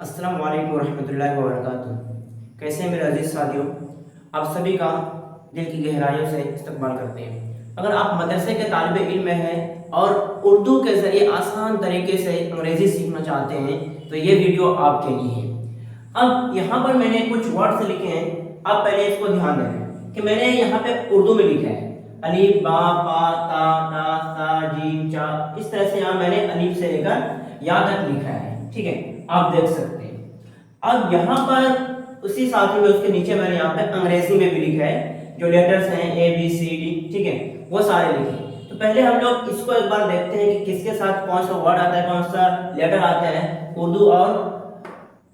अस्सलाम वालेकुम रहमतुल्लाहि व बरकातुहू। कैसे हैं मेरे अजीज़ साथियों, आप सभी का दिल की गहराइयों से इस्तकबाल करते हैं। अगर आप मदरसे के तालिब इल्म हैं और उर्दू के ज़रिए आसान तरीके से अंग्रेज़ी सीखना चाहते हैं तो ये वीडियो आपके लिए है। अब यहाँ पर मैंने कुछ वर्ड्स लिखे हैं, आप पहले इसको ध्यान दें कि मैंने यहाँ पे उर्दू में लिखा है अलीफ बा पा ता ता सा जीम चा, इस तरह से यहाँ मैंने अलीफ से लेकर या तक लिखा है। ठीक है, आप देख सकते हैं। अब यहाँ पर उसी साथ में उसके नीचे मैंने यहाँ पे अंग्रेजी में भी लिखा है, जो लेटर्स हैं ए बी सी डी, ठीक है, वो सारे लिखे। तो पहले हम लोग इसको एक बार देखते हैं कि किसके साथ कौन सा वर्ड आता है, कौन सा लेटर आता है उर्दू और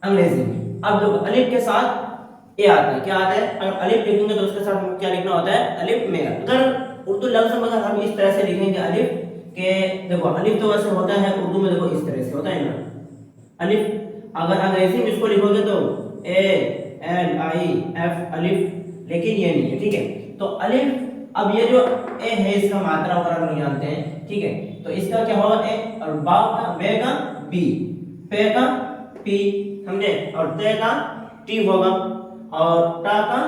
अंग्रेजी में। अब देखो अलिफ के साथ ए आता है, क्या आता है? अगर अलिफ लिखेंगे तो उसके साथ क्या लिखना होता है? अलिफ मेरा। अगर उर्दू लफ्ज में अगर हम इस तरह से लिखेंगे अलिफ के, देखो अलिफ तो वैसे होता है उर्दू में, देखो इस तरह से होता है ना अलिफ। अगर अंग्रेजी में इसको लिखोगे तो ए एल आई एफ अलिफ, लेकिन ये नहीं है। ठीक है, तो अलिफ, अब ये जो ए है इसका मात्रा वगैरह नहीं जानते हैं। ठीक है, तो इसका क्या होगा? ए, और बा का बे का बी, पे का पी, समझे, और ते का टी होगा, और टा का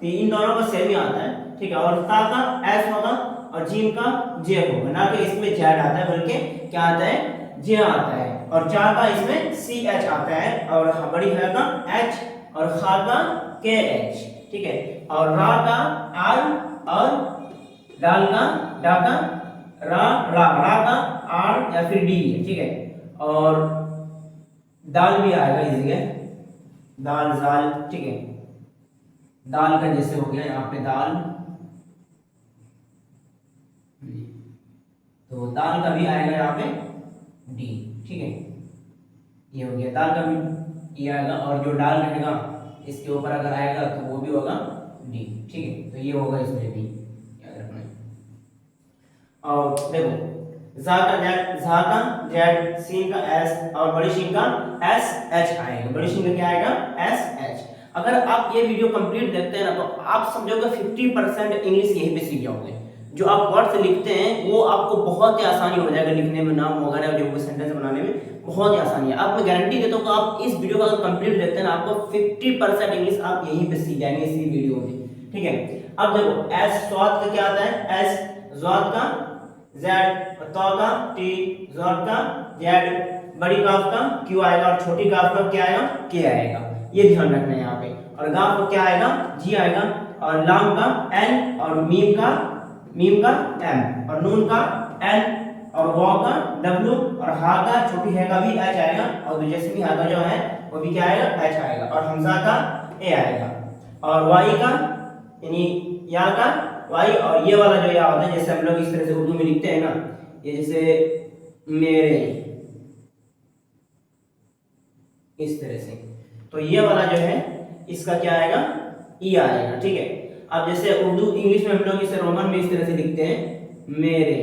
टी, इन दोनों का सेम ही आता है। ठीक है, और ता का एस होगा और जीम का जे होगा, ना कि इसमें जेड आता है बल्कि क्या आता है? जे आता है। और चा का इसमें सी एच आता है, और बड़ी है का एच, और खा का के एच। ठीक है, और रा का आर, और दाल का डा का रा, रा का आर या फिर डी है। ठीक है, और दाल भी आएगा इस जगह, दाल जाल। ठीक है, दाल का जैसे हो गया यहाँ पे दाल, तो दाल का भी आएगा यहाँ पे डी। ठीक है, ये हो गया दाल का भी ये आएगा, और जो डाल रहेगा इसके ऊपर अगर आएगा तो वो भी होगा डी। ठीक है, तो ये होगा इसमें भी, याद रखना है। और देखो जा का जेड, झा का जेड, सीन का एस, और बड़ी शीन का एस एच आएगा। बड़ी शीन का क्या आएगा? S H. अगर आप ये वीडियो कंप्लीट देखते हैं ना तो आप समझोगे 50% इंग्लिश यहीं पे सीख जाओगे। जो आप वर्ड्स लिखते हैं वो आपको बहुत ही आसानी हो जाएगा लिखने में, नाम वगैरह जो सेंटेंस बनाने में बहुत ही आसानी है। आप मैं गारंटी देता हूँ कि आप इस वीडियो को अगर कंप्लीट देखते हैं ना आपको 50% इंग्लिश आप यहीं पे सीख जाएंगे इसी वीडियो में। ठीक है, अब देखो एस स्वाद का क्या आता है? एस, ज़ाद का जेड, तो का टी, ज़ाद का जेड, बड़ी काफ का क्यू आएगा, और छोटी काफ का क्या आएगा? के आएगा। ये ध्यान रखना है यहाँ पे। और गाफ का क्या आएगा? जी आएगा, और लाम का एन, और मीम का एम, और नून का एन, और वाव का डब्ल्यू, और हा का छोटी है का भी एच आएगा, और जैसे भी हा का जो है वो भी क्या आएगा? एच आएगा, और हमजा का ए आएगा, और वाई का यानी या का वाई, और ये वाला जो या होता है जैसे हम लोग इस तरह से उर्दू में लिखते हैं ना, ये जैसे मेरे, इस तरह से, तो ये वाला जो है इसका क्या आएगा? ई आएगा। ठीक है, अब जैसे उर्दू इंग्लिश में हम लोग इसे रोमन में इस तरह से लिखते हैं मेरे,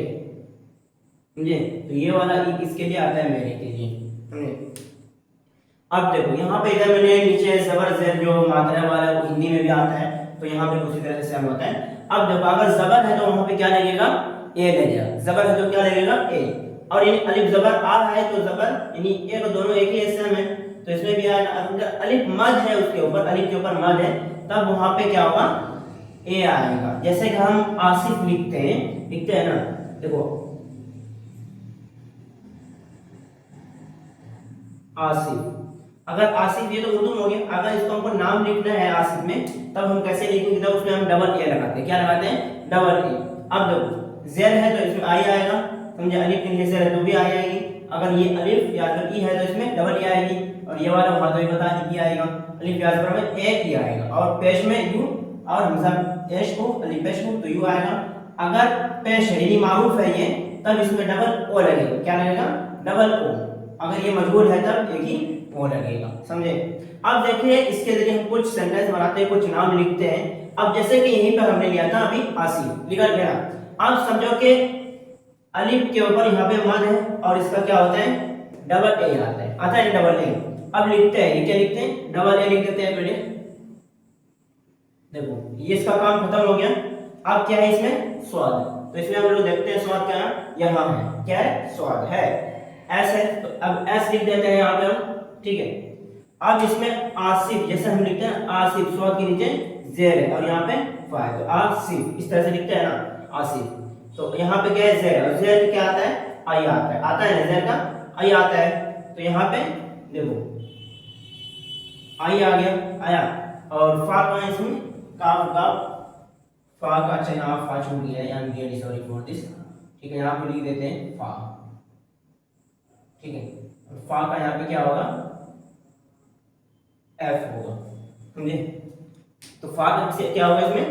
समझे, तो ये वाला ई किसके लिए आता है? मेरे के लिए, समझे। अब देखो यहाँ पे इधर मैंने नीचे जबर जेर जो मात्रा वाला है वो हिंदी में भी आता है, तो यहाँ पे उसी तरह से सेम होता है। अब देखो अगर जबर है तो वहां पे क्या लगेगा? ए लगेगा। जबर है तो क्या लगेगा? ए। और यानी अलिफ जबर आ है तो जबर यानी ए को दोनों एक ही सेम है, तो इसमें भी आएगा। अगर अलिफ मद है उसके ऊपर, अलिफ के ऊपर मद है, तब वहां पे क्या होगा? ए आएगा। जैसे कि हम आसिफ लिखते हैं ना, देखो आसिफ, अगर आसिफ ये तो उर्दू में हो गया, अगर इसको हमको नाम लिखना है आसिफ में तब हम कैसे लिखेंगे? तब उसमें हम डबल ए लगाते हैं। क्या लगाते हैं? Double A. अब देखो जेर है तो इसमें आई आएगा, समझे, अलिफ के नीचे जेर है तो भी आई आएगी। अगर ये अलिफ या फिर ई है तो इसमें डबल ई आएगी, और ये वाला वहां तो ही बता दी आएगा, अलिफ या पर में ए ई आएगा, और पेश में यू, और हमजा पेश को अलिफ पेश को तो यू आएगा। अगर पेश है यानी मारूफ है ये, तब इसमें डबल ओ लगेगा। क्या लगेगा? Double O. अगर ये मजबूर है तब एक ही ओ लगेगा, समझे। अब देखिए इसके जरिए हम कुछ सेंटेंस बनाते हैं, कुछ नाम लिखते हैं। अब जैसे कि यहीं पर हमने लिया था अभी आसिफ, लिखा गया। अब समझो कि अलिफ के ऊपर यहाँ पे मद है, और इसका क्या होता है? डबल ए आता है डबल ए। अब लिखते हैं, ये क्या लिखते हैं? डबल ए लिख देते हैं पहले। देखो ये इसका काम खत्म हो गया। अब क्या है इसमें? स्वाद, तो इसमें हम लोग देखते हैं स्वाद क्या है? यहाँ है, क्या है? स्वाद है, एस है, तो अब एस लिख देते हैं यहाँ पे हम। ठीक है, अब इसमें आसिफ, जैसे हम लिखते हैं आसिफ, स्वाद के नीचे जेर है और यहाँ पे फा है, तो आसिफ इस तरह से लिखते हैं ना आसिफ। तो यहाँ पे क्या है जेर, और जेर क्या आता है, आई आता है ना, जेर का आई आता है। तो यहाँ पे देखो आई आ गया, आया, और फा कहाँ है इसमें, काफ काफ, फा का अच्छा यहाँ फा छूट गया है, I am really sorry for this. ठीक है, यहाँ पे लिख देते हैं फा। ठीक है, फा का यहाँ पे क्या होगा, एफ होगा, समझे। तो फा का क्या होगा, इसमें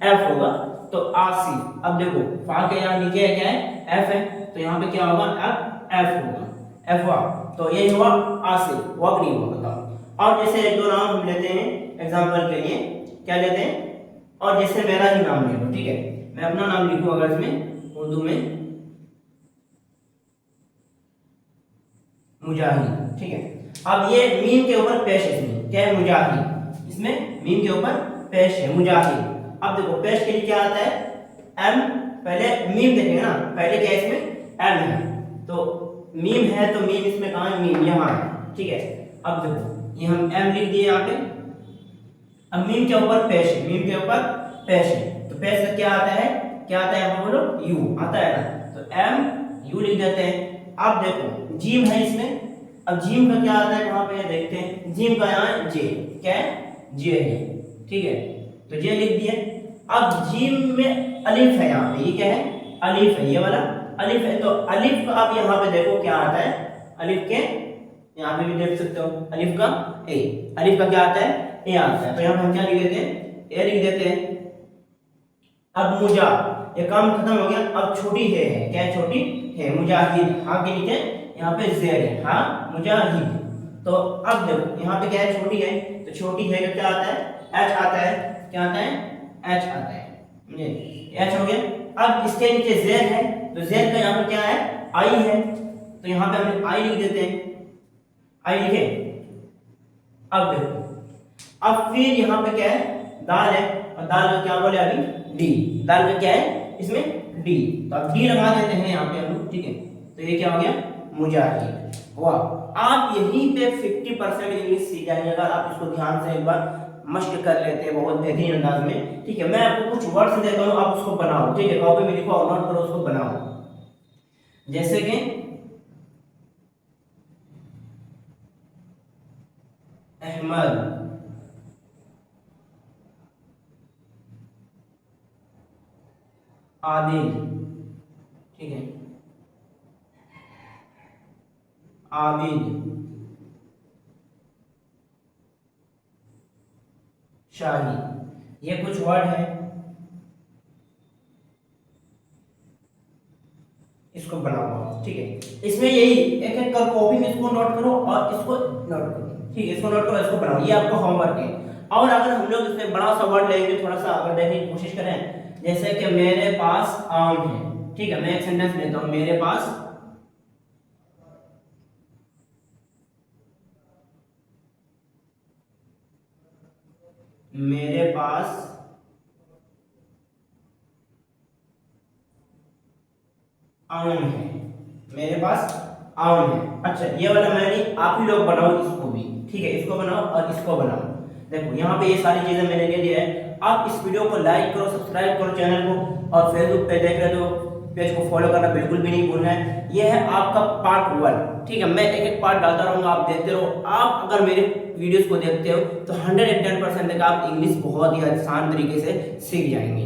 एफ होगा। तो आसिफ, अब देखो फा के यहाँ नीचे है क्या है, एफ है, तो यहाँ पे क्या होगा, एफ होगा, एफ हुआ। तो यही हुआ आसिफ, वर्ब नहीं हुआ, बताओ। और जैसे एक दो नाम हम लेते हैं एग्जांपल के लिए, क्या लेते हैं, और जैसे मेरा ही नाम ले लो, ठीक है, मैं अपना नाम लिखूं अगर इसमें उर्दू में मुजाहिद। ठीक है, अब ये मीम के ऊपर पेश है, इसमें क्या है, मुजाहिद, इसमें मीम के ऊपर पेश है मुजाहिद। अब देखो पेश के लिए क्या आता है, एम, पहले मीम देखेंगे ना, पहले क्या है इसमें एम है, तो मीम है, तो मीम इसमें कहाँ है, मीम यहाँ है। ठीक है, अब देखो ये हम एम लिख दिए यहाँ पे, अब मीम के ऊपर पेश है, मीम के ऊपर पेश है, तो पेश का क्या आता है, क्या आता है, बोलो यू आता है ना, तो एम यू लिख देते हैं। अब देखो जीम है इसमें, अब जीम का क्या आता है, वहां पे देखते हैं, जीम का यहाँ जे, क्या है, जे है। ठीक है, तो जे लिख दिए। अब जीम में अलिफ है, यहाँ पे ये क्या है, अलिफ है, ये वाला अलिफ है, तो अलिफ का आप यहाँ पे देखो क्या आता है, अलिफ के यहाँ पे भी देख सकते हो, अलिफ का ए, अलिफ का क्या आता है, ए आता है, तो यहाँ पे हम क्या लिख देते हैं, ए लिख देते हैं। अब मुजा, ये काम खत्म हो गया, अब छोटी है, क्या है, छोटी है, मुजाहिद, हाँ के नीचे यहाँ पे जेर है, हाँ मुजाहिद। तो अब देखो यहाँ पे क्या है, छोटी है, तो छोटी है का क्या आता है, एच आता है, क्या आता है, एच आता है, एच हो गया। अब इसके नीचे जेर है, तो जेर का यहाँ पे क्या है, आई है, तो यहाँ पे हम आई लिख देते हैं, आई लिखे। अब देखो, अब फिर यहाँ पे क्या है, दाल है, और दाल का क्या बोले अभी, डी, दाल का क्या है इसमें, डी, तो अब डी लगा देते हैं यहाँ पे हम लोग। ठीक है, तो ये क्या हो गया, मुजाहिद हुआ। आप यहीं पे 50% इंग्लिश सीख जाएंगे अगर आप इसको ध्यान से एक बार मश्क कर लेते हैं बहुत बेहतरीन अंदाज में। ठीक है, मैं आपको कुछ वर्ड्स देता हूँ, आप उसको बनाओ। ठीक है, कॉपी में लिखो और नोट करो, उसको बनाओ। जैसे कि अहमद, आदिल, ठीक है, आबिद, शाही, ये कुछ वर्ड है, इसको बनाओ। ठीक है, इसमें यही एक एक कर कॉपी में इसको नोट करो और इसको नोट करो। ठीक है, इसको नोट करो, इसको बनाओ, ये आपका होमवर्क है। और अगर हम लोग इसमें बड़ा सा वर्ड लेंगे, थोड़ा सा अगर देखने की कोशिश करें, जैसे कि मेरे पास आम है। ठीक है, मैं एक सेंटेंस लेता हूं, मेरे पास आम है, मेरे पास आम है। अच्छा, ये वाला मैं नहीं, आप ही लोग बनाओ इसको भी। ठीक है, इसको बनाओ और इसको बनाओ। देखो यहाँ पे ये सारी चीजें मैंने ले लिया है। आप इस वीडियो को लाइक करो, सब्सक्राइब करो चैनल को, और फेसबुक पे देख रहे हो पेज को फॉलो करना बिल्कुल भी नहीं भूलना है। ये है आपका पार्ट 1। ठीक है, मैं एक एक पार्ट डालता रहूंगा, आप देखते रहो। आप अगर मेरे वीडियोस को देखते हो तो 110% तक आप इंग्लिश बहुत ही आसान तरीके से सीख जाएंगे।